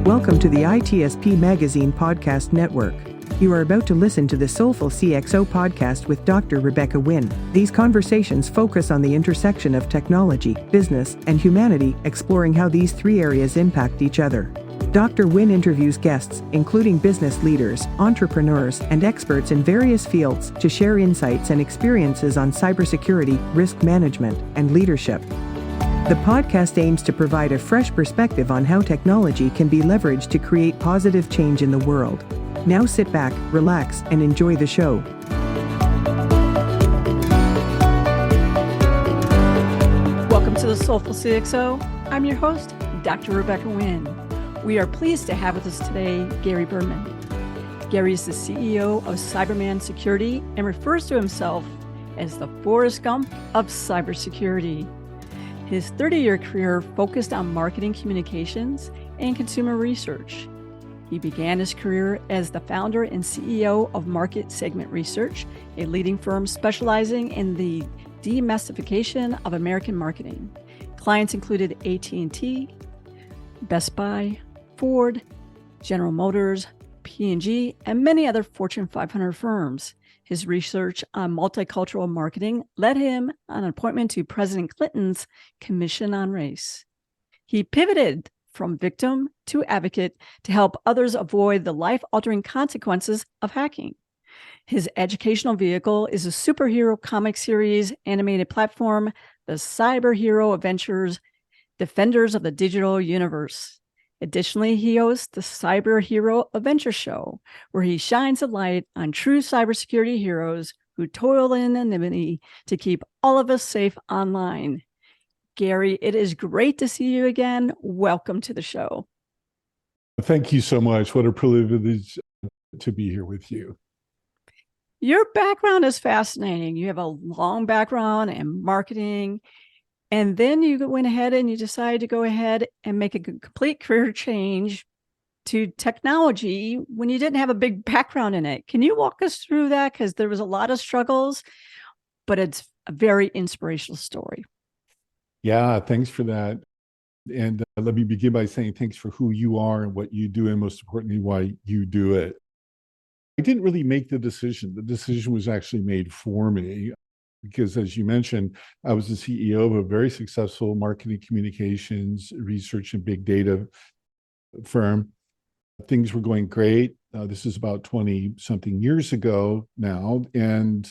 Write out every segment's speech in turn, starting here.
Welcome to the ITSP Magazine Podcast Network. You are about to listen to the Soulful CXO podcast with Dr. Rebecca Wynn. These conversations focus on the intersection of technology, business, and humanity, exploring how these three areas impact each other. Dr. Wynn interviews guests, including business leaders, entrepreneurs, and experts in various fields, to share insights and experiences on cybersecurity, risk management, and leadership. The podcast aims to provide a fresh perspective on how technology can be leveraged to create positive change in the world. Now sit back, relax, and enjoy the show. Welcome to the Soulful CXO. I'm your host, Dr. Rebecca Wynn. We are pleased to have with us today Gary Berman. Gary is the CEO of Cyberman Security and refers to himself as the Forrest Gump of cybersecurity. His 30-year career focused on marketing communications and consumer research. He began his career as the founder and CEO of Market Segment Research, a leading firm specializing in the demystification of American marketing. Clients included AT&T, Best Buy, Ford, General Motors, P&G, and many other Fortune 500 firms. His research on multicultural marketing led him on an appointment to President Clinton's Commission on Race. He pivoted from victim to advocate to help others avoid the life-altering consequences of hacking. His educational vehicle is a superhero comic series animated platform, the Cyberhero Adventures, Defenders of the Digital Universe. Additionally, he hosts the Cyberhero Adventure Show, where he shines a light on true cybersecurity heroes who toil in anonymity to keep all of us safe online. Gary, it is great to see you again. Welcome to the show. Thank you so much. What a privilege to be here with you. Your background is fascinating. You have a long background in marketing. And then you went ahead and you decided to go ahead and make a complete career change to technology when you didn't have a big background in it. Can you walk us through that? Because there was a lot of struggles, but it's a very inspirational story. Yeah, thanks for that. And let me begin by saying thanks for who you are and what you do, and most importantly, why you do it. I didn't really make the decision. The decision was actually made for me. Because as you mentioned, I was the CEO of a very successful marketing communications, research, and big data firm. Things were going great. This is about 20-something years ago now. And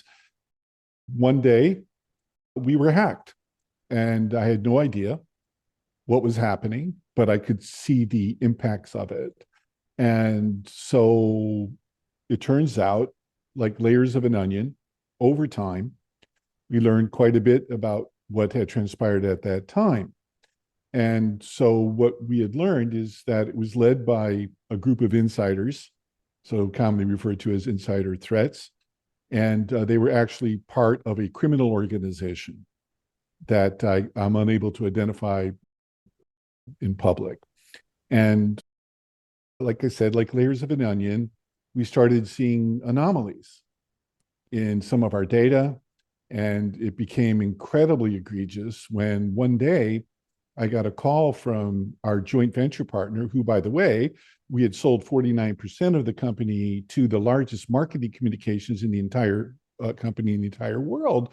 one day, we were hacked. And I had no idea what was happening, but I could see the impacts of it. And so it turns out, like layers of an onion, over time, we learned quite a bit about what had transpired at that time. And so what we had learned is that it was led by a group of insiders, so commonly referred to as insider threats. And they were actually part of a criminal organization that I'm unable to identify in public. And like I said, like layers of an onion, we started seeing anomalies in some of our data. And it became incredibly egregious when one day I got a call from our joint venture partner, who, by the way, we had sold 49% of the company to the largest marketing communications in the entire company in the entire world,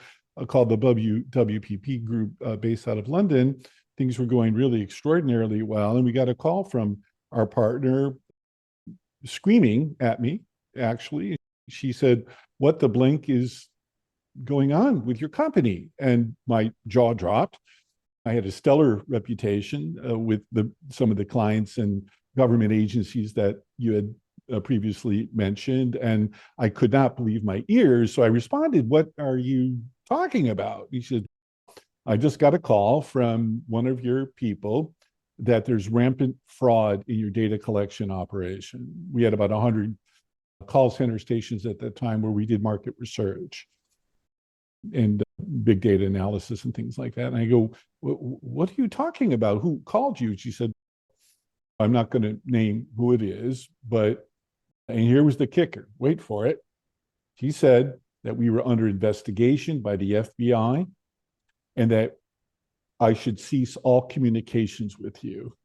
called the WPP Group, based out of London. Things were going really extraordinarily well. And we got a call from our partner screaming at me, actually. She said, "What the blink is going on with your company?" And my jaw dropped. I had a stellar reputation with some of the clients and government agencies that you had previously mentioned, and I could not believe my ears. So I responded, "What are you talking about?" He said, "I just got a call from one of your people that there's rampant fraud in your data collection operation." We had about 100 call center stations at that time where we did market research and big data analysis and things like that. And I go, "What are you talking about? Who called you?" She said, "I'm not going to name who it is, but," and here was the kicker, wait for it. She said that we were under investigation by the FBI and that I should cease all communications with you.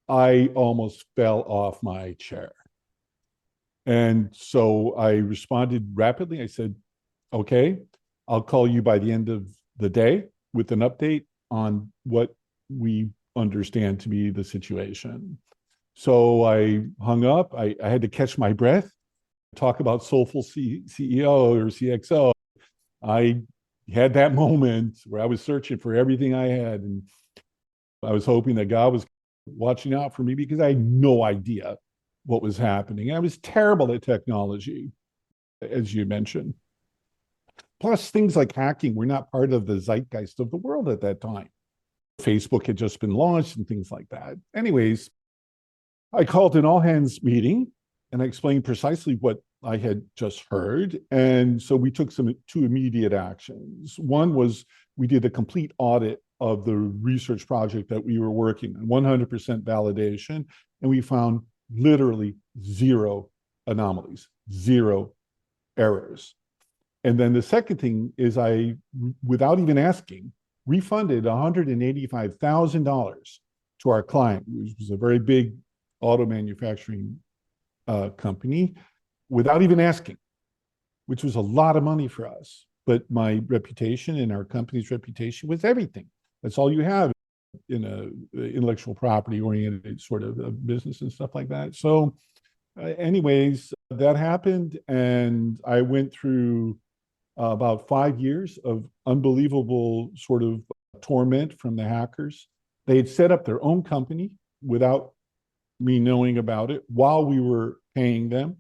I almost fell off my chair. And so I responded rapidly. I said, okay, I'll call you by the end of the day with an update on what we understand to be the situation. So I hung up. I had to catch my breath, talk about Soulful CEO or CXO. I had that moment where I was searching for everything I had. And I was hoping that God was watching out for me because I had no idea what was happening. I was terrible at technology, as you mentioned. Plus, things like hacking were not part of the zeitgeist of the world at that time. Facebook had just been launched and things like that. Anyways, I called an all hands meeting and I explained precisely what I had just heard. And so we took two immediate actions. One was we did a complete audit of the research project that we were working on, 100% validation. And we found literally zero anomalies, zero errors. And then the second thing is I, without even asking, refunded $185,000 to our client, which was a very big auto manufacturing company, without even asking, which was a lot of money for us. But my reputation and our company's reputation was everything. That's all you have in a intellectual property oriented sort of a business and stuff like that. So anyways, that happened. And I went through about 5 years of unbelievable sort of torment from the hackers. They had set up their own company without me knowing about it while we were paying them.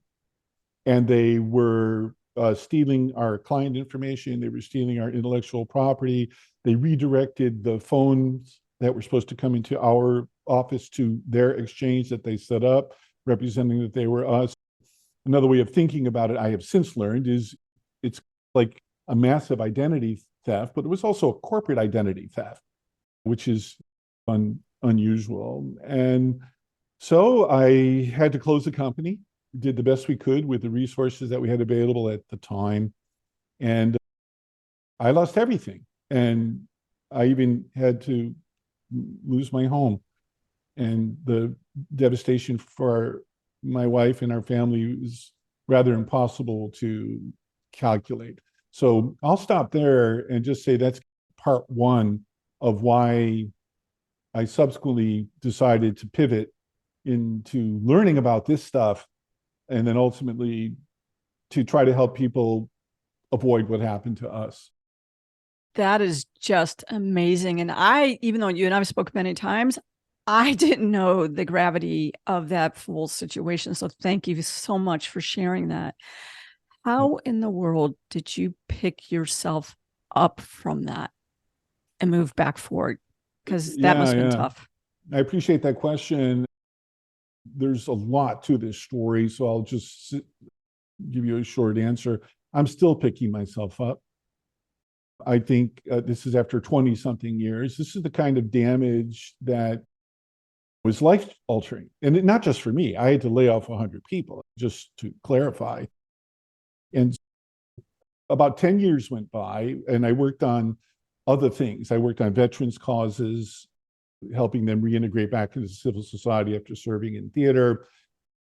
And they were stealing our client information. They were stealing our intellectual property. They redirected the phones that were supposed to come into our office to their exchange that they set up, representing that they were us. Another way of thinking about it, I have since learned, is it's like a massive identity theft, but it was also a corporate identity theft, which is unusual. And so I had to close the company, did the best we could with the resources that we had available at the time. And I lost everything. And I even had to lose my home. And the devastation for my wife and our family was rather impossible to calculate. So I'll stop there and just say that's part one of why I subsequently decided to pivot into learning about this stuff and then ultimately to try to help people avoid what happened to us. That is just amazing. And even though you and I've spoken many times, I didn't know the gravity of that full situation. So thank you so much for sharing that. How in the world did you pick yourself up from that and move back forward? Because that must have been tough. I appreciate that question. There's a lot to this story, so I'll just give you a short answer. I'm still picking myself up. I think this is after 20-something years. This is the kind of damage that was life-altering. And not just for me. I had to lay off 100 people, just to clarify. And about 10 years went by, and I worked on other things. I worked on veterans' causes, helping them reintegrate back into civil society after serving in theater.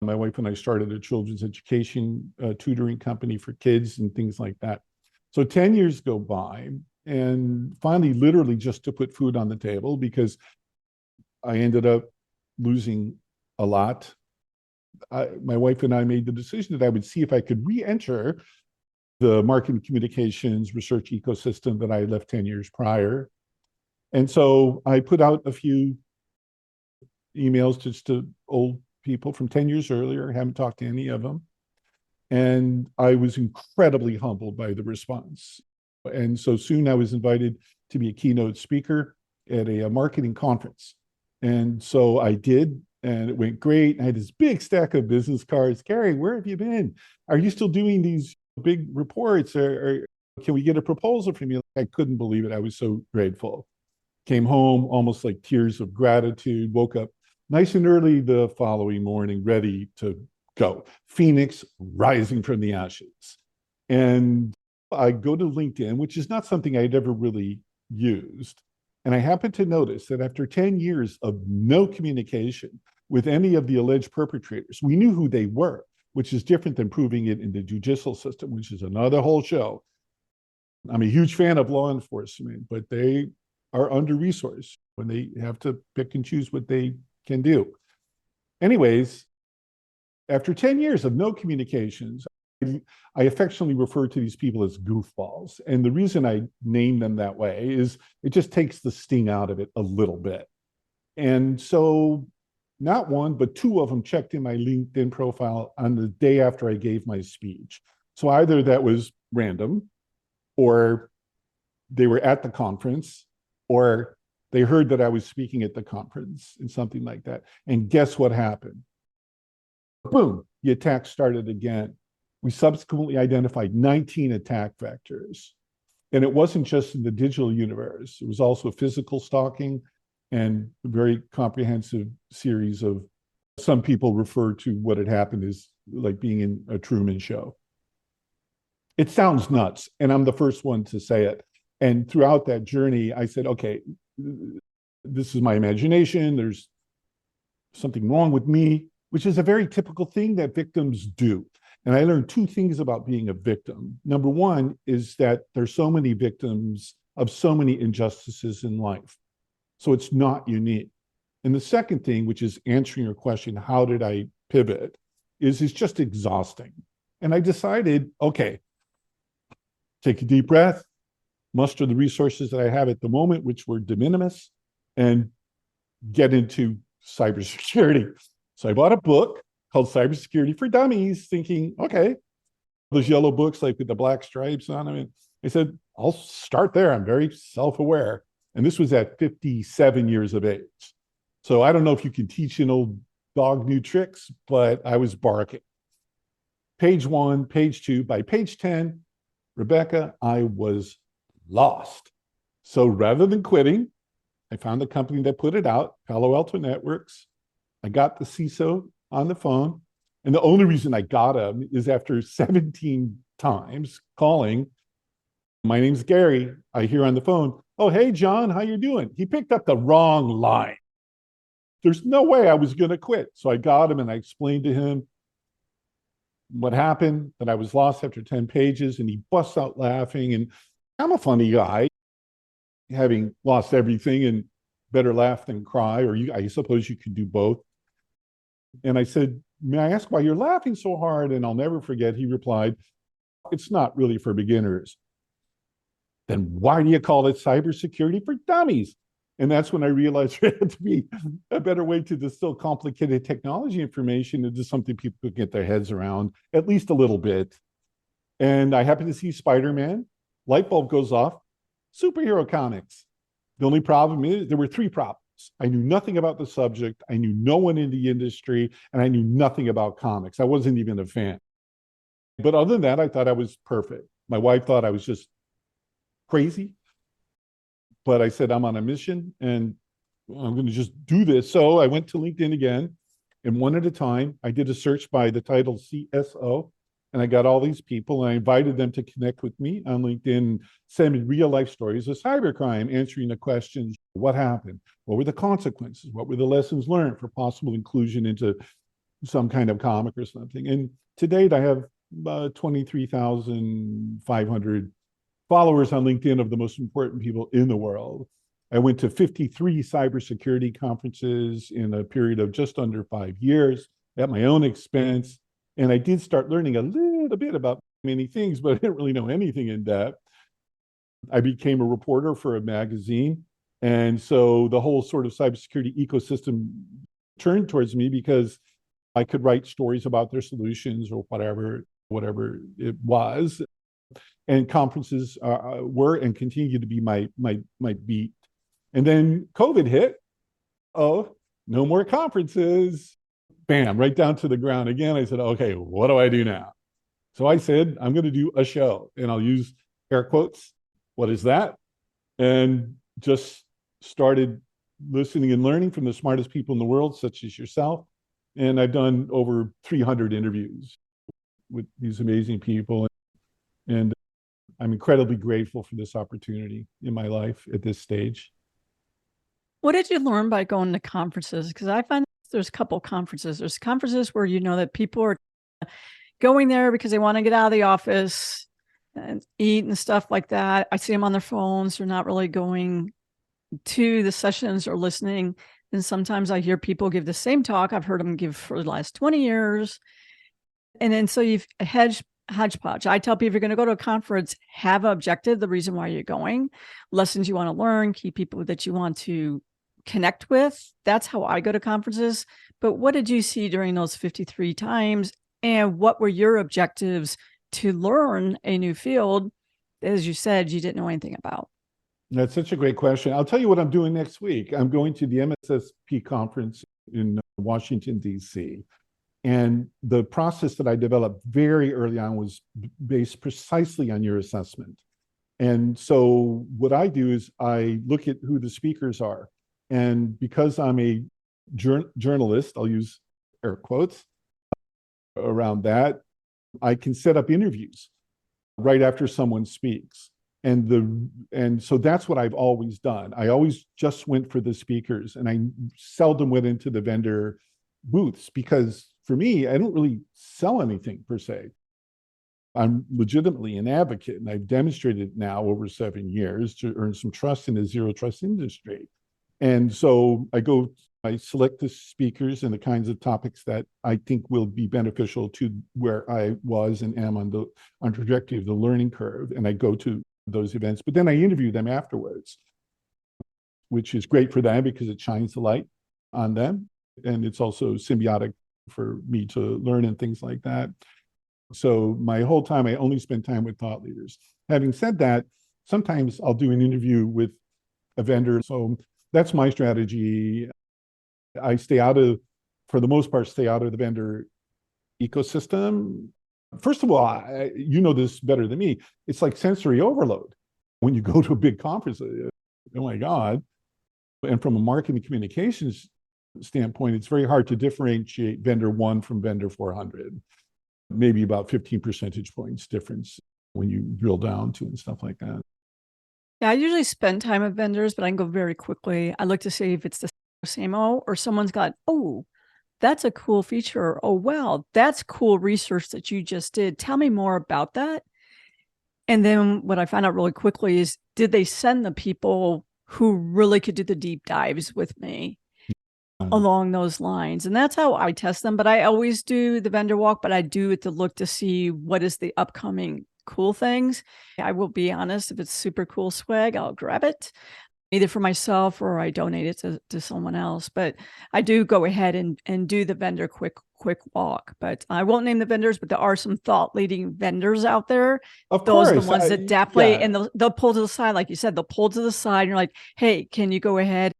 My wife and I started a children's education tutoring company for kids and things like that. So 10 years go by, and finally, literally just to put food on the table, because I ended up losing a lot. My wife and I made the decision that I would see if I could re-enter the marketing communications research ecosystem that I had left 10 years prior. And so I put out a few emails just to old people from 10 years earlier. I haven't talked to any of them. And I was incredibly humbled by the response. And so soon I was invited to be a keynote speaker at a marketing conference. And so I did, and it went great. I had this big stack of business cards. Gary, where have you been? Are you still doing these big reports? Or can we get a proposal from you? I couldn't believe it. I was so grateful. Came home almost like tears of gratitude, woke up nice and early the following morning, ready to go. Phoenix rising from the ashes. And I go to LinkedIn, which is not something I'd ever really used. And I happened to notice that after 10 years of no communication with any of the alleged perpetrators, we knew who they were, which is different than proving it in the judicial system, which is another whole show. I'm a huge fan of law enforcement, but they are under-resourced when they have to pick and choose what they can do. Anyways, after 10 years of no communications, I affectionately refer to these people as goofballs. And the reason I name them that way is it just takes the sting out of it a little bit. And so not one, but two of them checked in my LinkedIn profile on the day after I gave my speech. So either that was random, or they were at the conference, or they heard that I was speaking at the conference and something like that. And guess what happened? Boom, the attack started again. We subsequently identified 19 attack vectors. And it wasn't just in the digital universe. It was also physical stalking and a very comprehensive series of, some people refer to what had happened as like being in a Truman Show. It sounds nuts, and I'm the first one to say it. And throughout that journey, I said, okay, this is my imagination. There's something wrong with me, which is a very typical thing that victims do. And I learned two things about being a victim. Number one is that there's so many victims of so many injustices in life. So it's not unique. And the second thing, which is answering your question, how did I pivot, is it's just exhausting. And I decided, okay, take a deep breath, muster the resources that I have at the moment, which were de minimis, and get into cybersecurity. So I bought a book called Cybersecurity for Dummies, thinking, okay, those yellow books like with the black stripes on them. And I said, I'll start there. I'm very self-aware. And this was at 57 years of age. So I don't know if you can teach an old dog new tricks, but I was barking. Page 1, page 2, by page 10, Rebecca, I was lost. So rather than quitting, I found the company that put it out, Palo Alto Networks. I got the CISO on the phone. And the only reason I got him is after 17 times calling, my name's Gary. I hear on the phone, oh, hey, John, how you doing? He picked up the wrong line. There's no way I was going to quit. So I got him and I explained to him what happened, that I was lost after 10 pages, and he busts out laughing. And I'm a funny guy, having lost everything, and better laugh than cry, or I suppose you could do both. And I said, may I ask why you're laughing so hard? And I'll never forget, he replied, it's not really for beginners. Then why do you call it Cybersecurity for Dummies? And that's when I realized there had to be a better way to distill complicated technology information into something people could get their heads around, at least a little bit. And I happened to see Spider-Man, light bulb goes off, superhero comics. The only problem is there were three problems. I knew nothing about the subject. I knew no one in the industry, and I knew nothing about comics. I wasn't even a fan. But other than that, I thought I was perfect. My wife thought I was just crazy. But I said, I'm on a mission and I'm going to just do this. So I went to LinkedIn again, and one at a time, I did a search by the title CSO, and I got all these people, and I invited them to connect with me on LinkedIn, send me real life stories of cybercrime, answering the questions, what happened? What were the consequences? What were the lessons learned for possible inclusion into some kind of comic or something? And to date, I have 23,500 followers on LinkedIn of the most important people in the world. I went to 53 cybersecurity conferences in a period of just under 5 years at my own expense. And I did start learning a little bit about many things, but I didn't really know anything in depth. I became a reporter for a magazine. And so the whole sort of cybersecurity ecosystem turned towards me because I could write stories about their solutions or whatever it was. And conferences were and continue to be my beat. And then COVID hit. Oh, no more conferences. Bam, right down to the ground again. I said, okay, what do I do now? So I said, I'm going to do a show, and I'll use air quotes. What is that? And just started listening and learning from the smartest people in the world, such as yourself. And I've done over 300 interviews with these amazing people. And I'm incredibly grateful for this opportunity in my life at this stage. What did you learn by going to conferences? Because I find there's a couple conferences. There's conferences where you know that people are going there because they want to get out of the office and eat and stuff like that. I see them on their phones. They're not really going to the sessions or listening. And sometimes I hear people give the same talk I've heard them give for the last 20 years. And then so you've hodgepodge. I tell people, if you're going to go to a conference, have an objective, the reason why you're going, lessons you want to learn, key people that you want to connect with. That's how I go to conferences. But what did you see during those 53 times? And what were your objectives to learn a new field, as you said, you didn't know anything about? That's such a great question. I'll tell you what I'm doing next week. I'm going to the MSSP conference in Washington, D.C. And the process that I developed very early on was based precisely on your assessment. And so what I do is I look at who the speakers are. And because I'm a journalist, I'll use air quotes around that, I can set up interviews right after someone speaks. And so that's what I've always done. I always just went for the speakers, and I seldom went into the vendor booths, because for me, I don't really sell anything per se. I'm legitimately an advocate, and I've demonstrated now over 7 years to earn some trust in a zero trust industry. And so I select the speakers and the kinds of topics that I think will be beneficial to where I was and am on trajectory of the learning curve. And I go to those events, but then I interview them afterwards, which is great for them because it shines the light on them. And it's also symbiotic for me to learn and things like that. So my whole time, I only spend time with thought leaders. Having said that, sometimes I'll do an interview with a vendor. So that's my strategy. I for the most part, stay out of the vendor ecosystem. First of all, you know this better than me. It's like sensory overload when you go to a big conference. Oh my God. And from a marketing communications standpoint, it's very hard to differentiate vendor 1 from vendor 400. Maybe about 15 percentage points difference when you drill down to and stuff like that. Yeah, I usually spend time with vendors, but I can go very quickly. I look to see if it's the same or someone's got, oh, that's a cool feature. Oh, wow, that's cool research that you just did. Tell me more about that. And then what I find out really quickly is, did they send the people who really could do the deep dives with me along those lines? And that's how I test them. But I always do the vendor walk, but I do it to look to see what is the upcoming cool things. I will be honest, if it's super cool swag, I'll grab it, either for myself or I donate it to someone else. But I do go ahead and do the vendor quick walk. But I won't name the vendors, but there are some thought leading vendors out there. Of Those course, are the ones that definitely, yeah. and they'll pull to the side, like you said, they'll pull to the side and you're like, hey, can you go ahead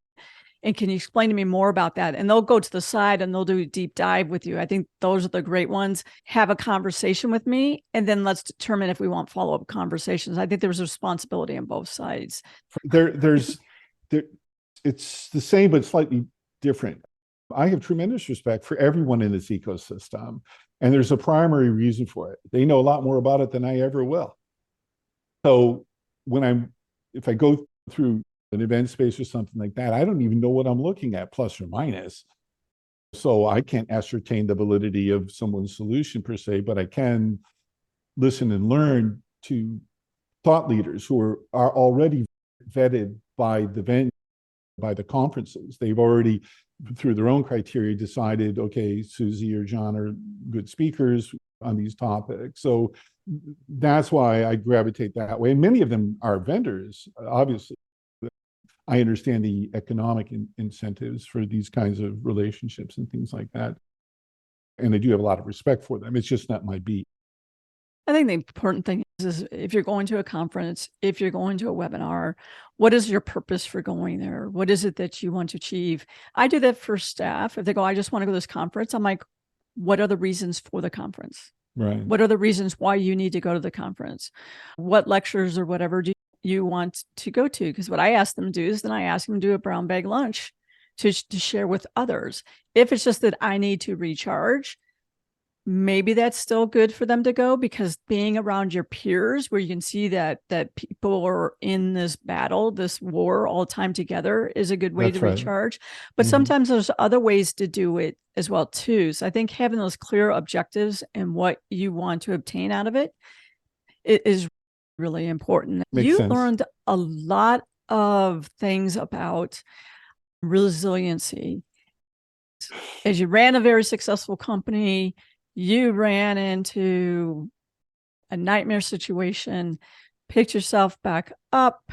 and can you explain to me more about that? And they'll go to the side and they'll do a deep dive with you. I think those are the great ones. Have a conversation with me, and then let's determine if we want follow-up conversations. I think there's a responsibility on both sides. It's the same, but slightly different. I have tremendous respect for everyone in this ecosystem, and there's a primary reason for it. They know a lot more about it than I ever will. So if I go through an event space or something like that, I don't even know what I'm looking at, plus or minus. So I can't ascertain the validity of someone's solution per se, but I can listen and learn to thought leaders who are already vetted by the conferences. They've already, through their own criteria, decided, okay, Susie or John are good speakers on these topics. So that's why I gravitate that way. And many of them are vendors, obviously. I understand the economic incentives for these kinds of relationships and things like that. And I do have a lot of respect for them. It's just not my beat. I think the important thing is if you're going to a conference, if you're going to a webinar, what is your purpose for going there? What is it that you want to achieve? I do that for staff. If they go, I just want to go to this conference, I'm like, what are the reasons for the conference? Right. What are the reasons why you need to go to the conference? What lectures or whatever do you want to go to? Because what I ask them to do is then I ask them to do a brown bag lunch to share with others. If it's just that I need to recharge, maybe that's still good for them to go, because being around your peers where you can see that people are in this battle, this war all the time together, is a good way That's to right. recharge. But sometimes there's other ways to do it as well too. So I think having those clear objectives and what you want to obtain out of it is really important. Makes You sense. learned a lot of things about resiliency. As you ran a very successful company, you ran into a nightmare situation, picked yourself back up,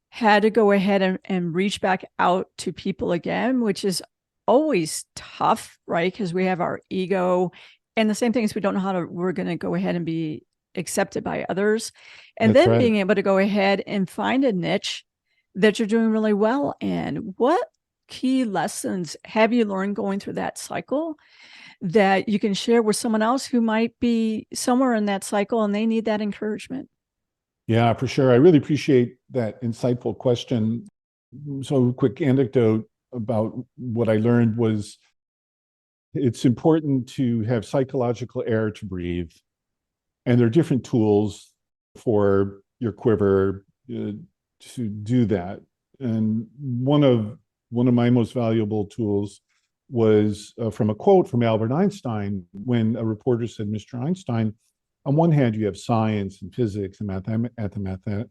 had to go ahead and reach back out to people again, which is always tough, right? Because we have our ego, and the same thing is we don't know how we're going to go ahead and be accepted by others. And That's then right. being able to go ahead and find a niche that you're doing really well in. What key lessons have you learned going through that cycle that you can share with someone else who might be somewhere in that cycle and they need that encouragement? Yeah, for sure. I really appreciate that insightful question. So, a quick anecdote about what I learned was it's important to have psychological air to breathe. And there are different tools for your quiver to do that. And one of my most valuable tools was from a quote from Albert Einstein, when a reporter said, "Mr. Einstein, on one hand, you have science and physics and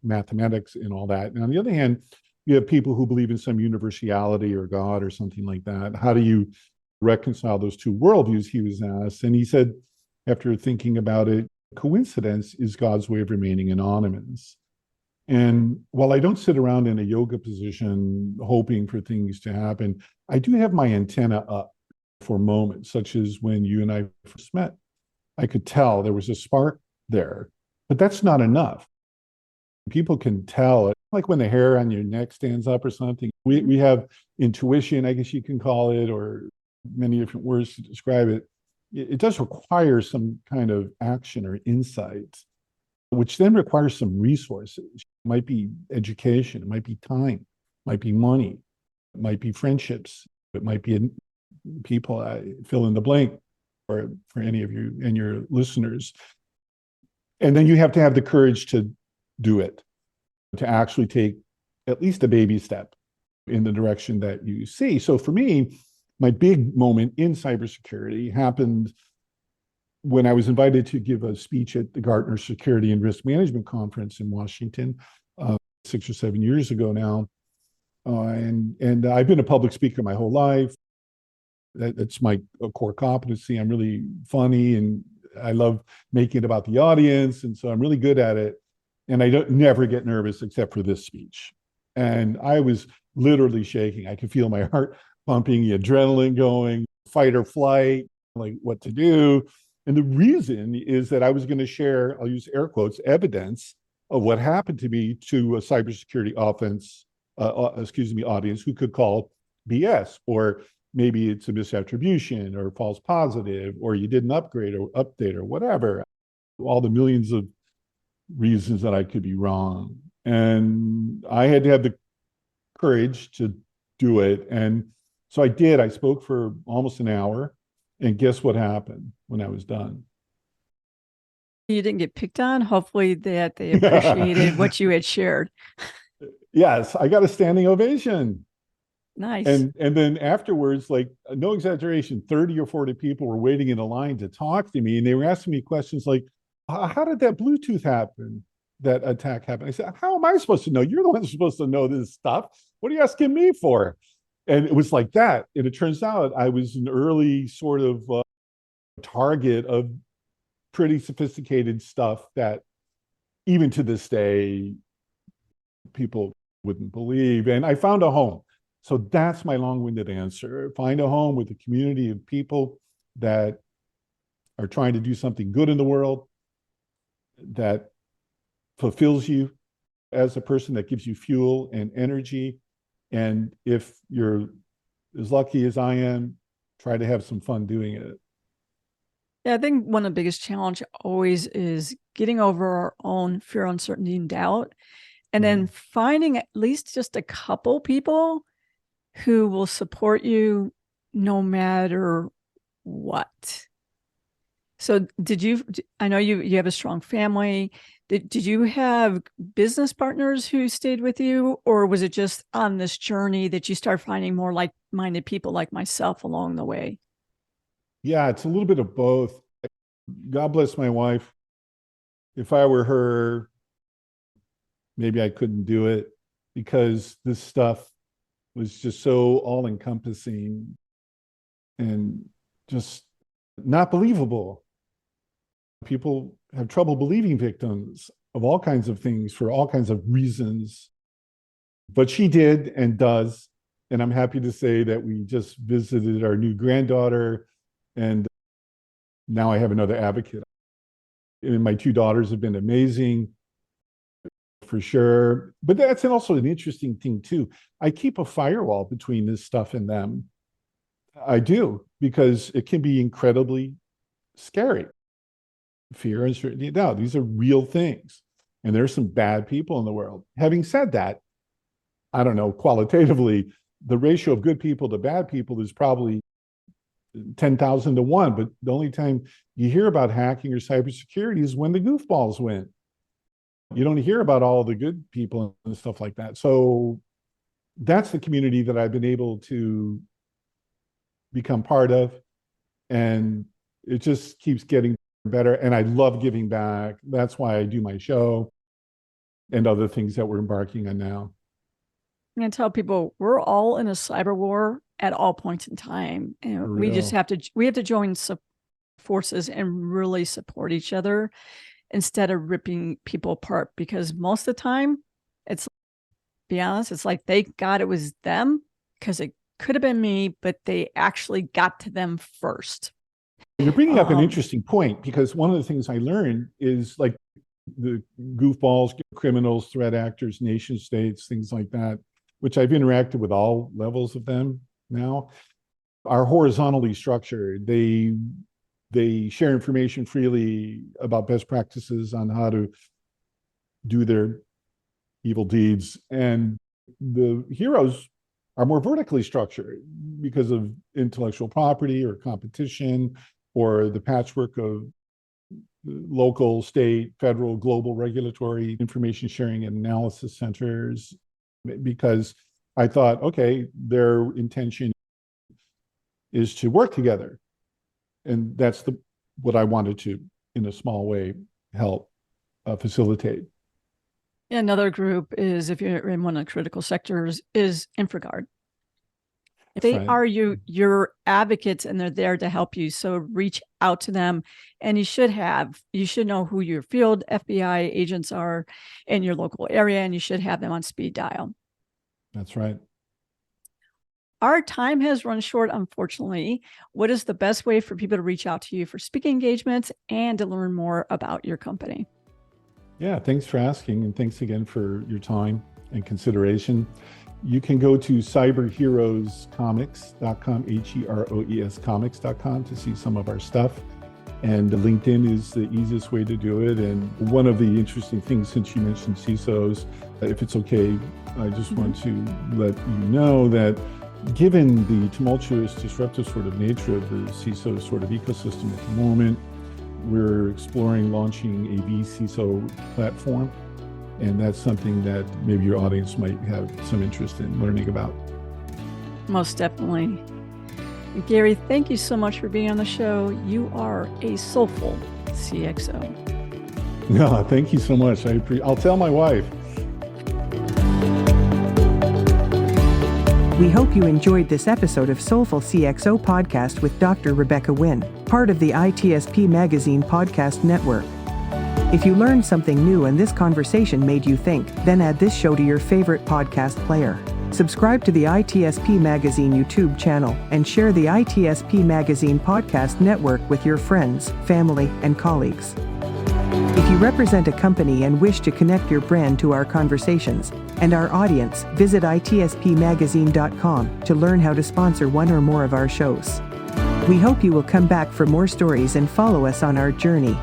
mathematics and all that. And on the other hand, you have people who believe in some universality or God or something like that. How do you reconcile those two worldviews?" he was asked. And he said, after thinking about it, coincidence is God's way of remaining anonymous. And while I don't sit around in a yoga position hoping for things to happen, I do have my antenna up for moments, such as when you and I first met. I could tell there was a spark there, but that's not enough. People can tell it, like when the hair on your neck stands up or something. We have intuition, I guess you can call it, or many different words to describe it. It does require some kind of action or insight, which then requires some resources. It might be education, it might be time, it might be money, it might be friendships, it might be people, fill in the blank for any of you and your listeners. And then you have to have the courage to do it, to actually take at least a baby step in the direction that you see. So for me, my big moment in cybersecurity happened when I was invited to give a speech at the Gartner Security and Risk Management Conference in Washington 6 or 7 years ago now. And I've been a public speaker my whole life. That's my core competency. I'm really funny and I love making it about the audience. And so I'm really good at it. And I never get nervous except for this speech. And I was literally shaking. I could feel my heart pumping, the adrenaline going, fight or flight, like what to do. And the reason is that I was going to share, I'll use air quotes, evidence of what happened to me to a cybersecurity audience who could call BS, or maybe it's a misattribution or false positive, or you didn't upgrade or update or whatever. All the millions of reasons that I could be wrong. And I had to have the courage to do it. And so I did. I spoke for almost an hour. And guess what happened when I was done? You didn't get picked on. Hopefully that they appreciated what you had shared. Yes, I got a standing ovation. Nice. And then afterwards, like no exaggeration, 30 or 40 people were waiting in a line to talk to me. And they were asking me questions like, how did that Bluetooth happen? That attack happened? I said, how am I supposed to know? You're the one who's supposed to know this stuff. What are you asking me for? And it was like that. And it turns out I was an early sort of target of pretty sophisticated stuff that even to this day, people wouldn't believe. And I found a home. So that's my long-winded answer. Find a home with a community of people that are trying to do something good in the world, that fulfills you as a person, that gives you fuel and energy. And if you're as lucky as I am, try to have some fun doing it. Yeah, I think one of the biggest challenge always is getting over our own fear, uncertainty, and doubt, and then finding at least just a couple people who will support you no matter what. So I know you have a strong family. Did you have business partners who stayed with you, or was it just on this journey that you start finding more like-minded people like myself along the way? Yeah, it's a little bit of both. God bless my wife. If I were her, maybe I couldn't do it because this stuff was just so all-encompassing and just not believable. People have trouble believing victims of all kinds of things for all kinds of reasons. But she did and does. And I'm happy to say that we just visited our new granddaughter, and now I have another advocate. And my two daughters have been amazing, for sure. But that's also an interesting thing, too. I keep a firewall between this stuff and them. I do, because it can be incredibly scary. Fear, uncertainty, doubt. These are real things. And there's some bad people in the world. Having said that, I don't know, qualitatively, the ratio of good people to bad people is probably 10,000 to 1. But the only time you hear about hacking or cybersecurity is when the goofballs win. You don't hear about all the good people and stuff like that. So that's the community that I've been able to become part of. And it just keeps getting better. And I love giving back. That's why I do my show and other things that we're embarking on now. I'm going to tell people we're all in a cyber war at all points in time. And we just have to join forces and really support each other instead of ripping people apart, because most of the time be honest, it's like they got it was them because it could have been me, but they actually got to them first. You're bringing up an interesting point, because one of the things I learned is like the goofballs, criminals, threat actors, nation states, things like that, which I've interacted with all levels of them now, are horizontally structured. They share information freely about best practices on how to do their evil deeds. And the heroes are more vertically structured because of intellectual property or competition, or the patchwork of local, state, federal, global regulatory information sharing and analysis centers. Because I thought, okay, their intention is to work together. And that's what I wanted to, in a small way, help facilitate. Another group is, if you're in one of the critical sectors, is InfraGard. They are your advocates, and they're there to help you. So reach out to them, and you should know who your field FBI agents are in your local area, and you should have them on speed dial. That's right. Our time has run short, unfortunately. What is the best way for people to reach out to you for speaking engagements and to learn more about your company? Yeah, thanks for asking, and thanks again for your time and consideration. You can go to cyberheroescomics.com, HEROES comics.com, to see some of our stuff. And LinkedIn is the easiest way to do it. And one of the interesting things, since you mentioned CISOs, if it's okay, I just want to let you know that given the tumultuous, disruptive sort of nature of the CISO sort of ecosystem at the moment, we're exploring launching a vCISO platform. And that's something that maybe your audience might have some interest in learning about. Most definitely. Gary, thank you so much for being on the show. You are a soulful CXO. No, thank you so much. I'll tell my wife. We hope you enjoyed this episode of Soulful CXO podcast with Dr. Rebecca Wynn, part of the ITSP Magazine podcast network. If you learned something new and this conversation made you think, then add this show to your favorite podcast player. Subscribe to the ITSP Magazine YouTube channel and share the ITSP Magazine podcast network with your friends, family, and colleagues. If you represent a company and wish to connect your brand to our conversations and our audience, visit itspmagazine.com to learn how to sponsor one or more of our shows. We hope you will come back for more stories and follow us on our journey.